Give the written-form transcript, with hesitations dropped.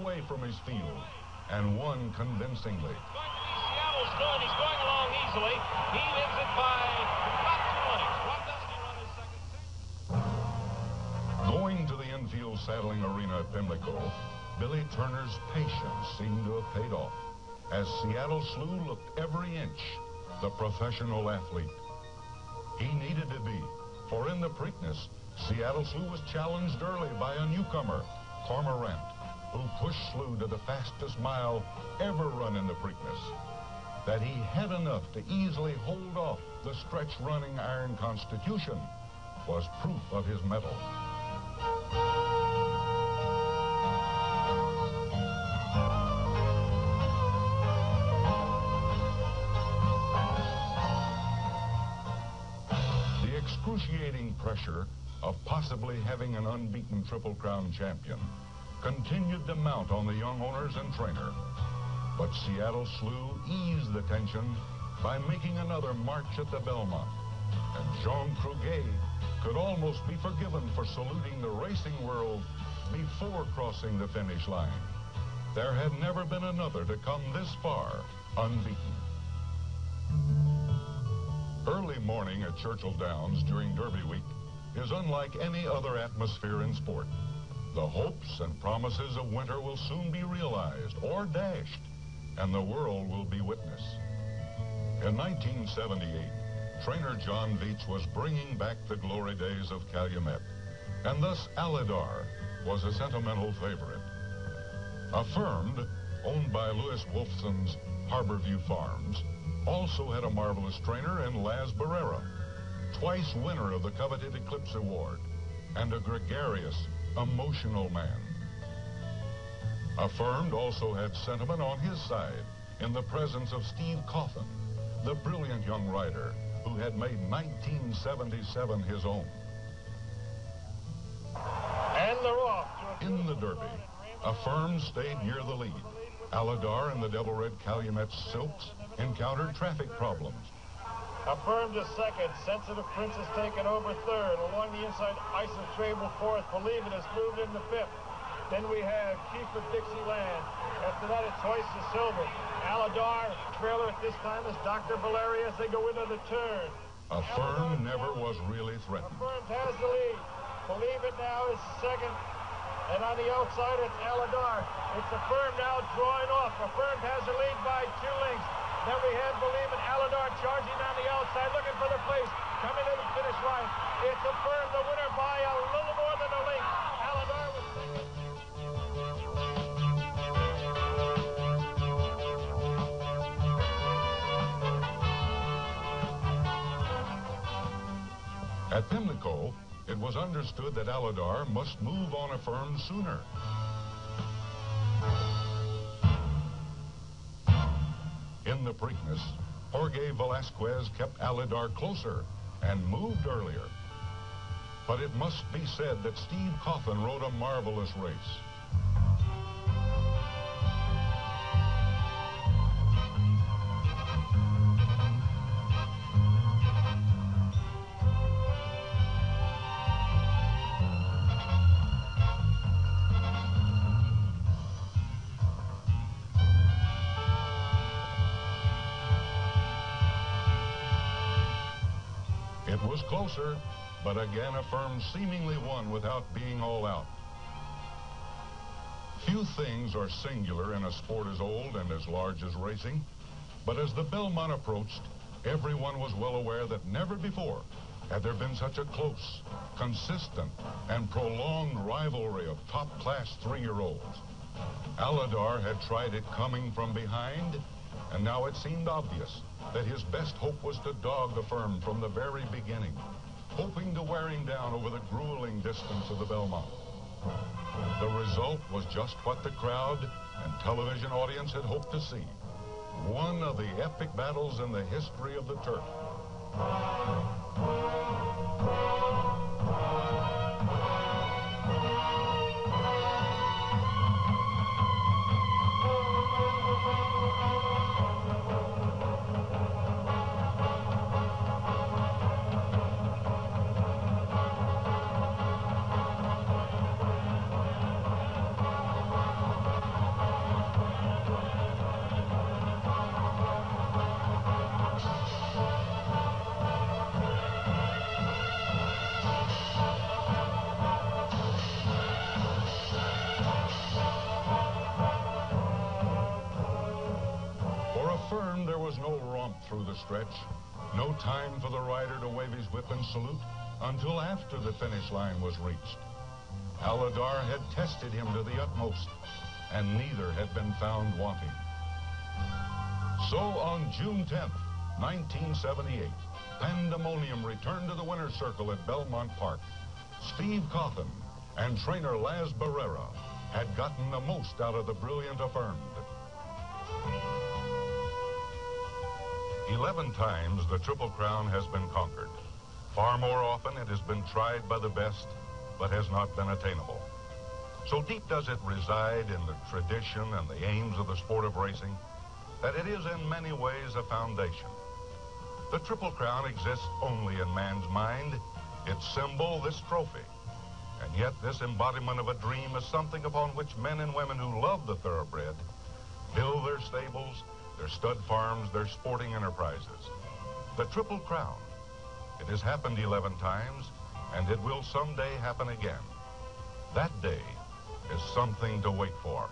away from his field and won convincingly. Seattle's done. He's going along easily. He wins it by about 2 lengths. Rob Dusty on his second. Going to the infield saddling arena at Pimlico, Billy Turner's patience seemed to have paid off, as Seattle Slew looked every inch the professional athlete he needed to be. For in the Preakness, Seattle Slew was challenged early by a newcomer, Cormorant, who pushed Slew to the fastest mile ever run in the Preakness. That he had enough to easily hold off the stretch-running Iron Constitution was proof of his mettle. The excruciating pressure of possibly having an unbeaten Triple Crown champion continued to mount on the young owners and trainer. But Seattle Slew eased the tension by making another march at the Belmont. And Jean Cruguet could almost be forgiven for saluting the racing world before crossing the finish line. There had never been another to come this far unbeaten. Early morning at Churchill Downs during Derby Week is unlike any other atmosphere in sport. The hopes and promises of winter will soon be realized or dashed, and the world will be witness. In 1978, trainer John Veach was bringing back the glory days of Calumet, and thus Alydar was a sentimental favorite. Affirmed, owned by Louis Wolfson's Harborview Farms, also had a marvelous trainer in Laz Barrera, twice winner of the coveted Eclipse Award, and a gregarious, emotional man. Affirmed also had sentiment on his side in the presence of Steve Coffin, the brilliant young rider who had made 1977 his own. And they're off. In the Derby, Affirmed stayed near the lead. Alydar and the Devil Red Calumet Silks encountered traffic problems. Affirmed is second. Sensitive Princess taken over third. Along the inside, Ice of Trable fourth. Believe It has moved into fifth. Then we have Chief of Dixieland. After that, it's Hoist of Silver. Alydar, trailer at this time is Dr. Valeria as they go into the turn. Affirmed never was really threatened. Affirmed has the lead. Believe It now is second. And on the outside, it's Alydar. It's Affirmed now drawing off. Affirmed has the lead by 2 lengths. Then we have Believe It, Alydar charging on the outside, looking for the place. Coming to the finish line. It's Affirmed, the winner by a little more than a length. Alydar was second. At Pimlico, it was understood that Alydar must move on Affirmed sooner. In the Preakness, Jorge Velasquez kept Alydar closer and moved earlier. But it must be said that Steve Coffin rode a marvelous race. It was closer, but again Affirmed seemingly won without being all out. Few things are singular in a sport as old and as large as racing, but as the Belmont approached, everyone was well aware that never before had there been such a close, consistent, and prolonged rivalry of top-class 3-year-olds. Alydar had tried it coming from behind, and now it seemed obvious that his best hope was to dog Affirmed from the very beginning, hoping to wear him down over the grueling distance of the Belmont. The result was just what the crowd and television audience had hoped to see. One of the epic battles in the history of the turf. was no romp through the stretch, no time for the rider to wave his whip and salute until after the finish line was reached. Aladar had tested him to the utmost, and neither had been found wanting. So on June 10th, 1978, pandemonium returned to the winner's circle at Belmont Park. Steve Coffin and trainer Laz Barrera had gotten the most out of the brilliant Affirmed. 11 times the Triple Crown has been conquered. Far more often it has been tried by the best, but has not been attainable. So deep does it reside in the tradition and the aims of the sport of racing that it is in many ways a foundation. The Triple Crown exists only in man's mind, its symbol, this trophy. And yet this embodiment of a dream is something upon which men and women who love the thoroughbred build their stables, their stud farms, their sporting enterprises. The Triple Crown. It has happened 11 times, and it will someday happen again. That day is something to wait for.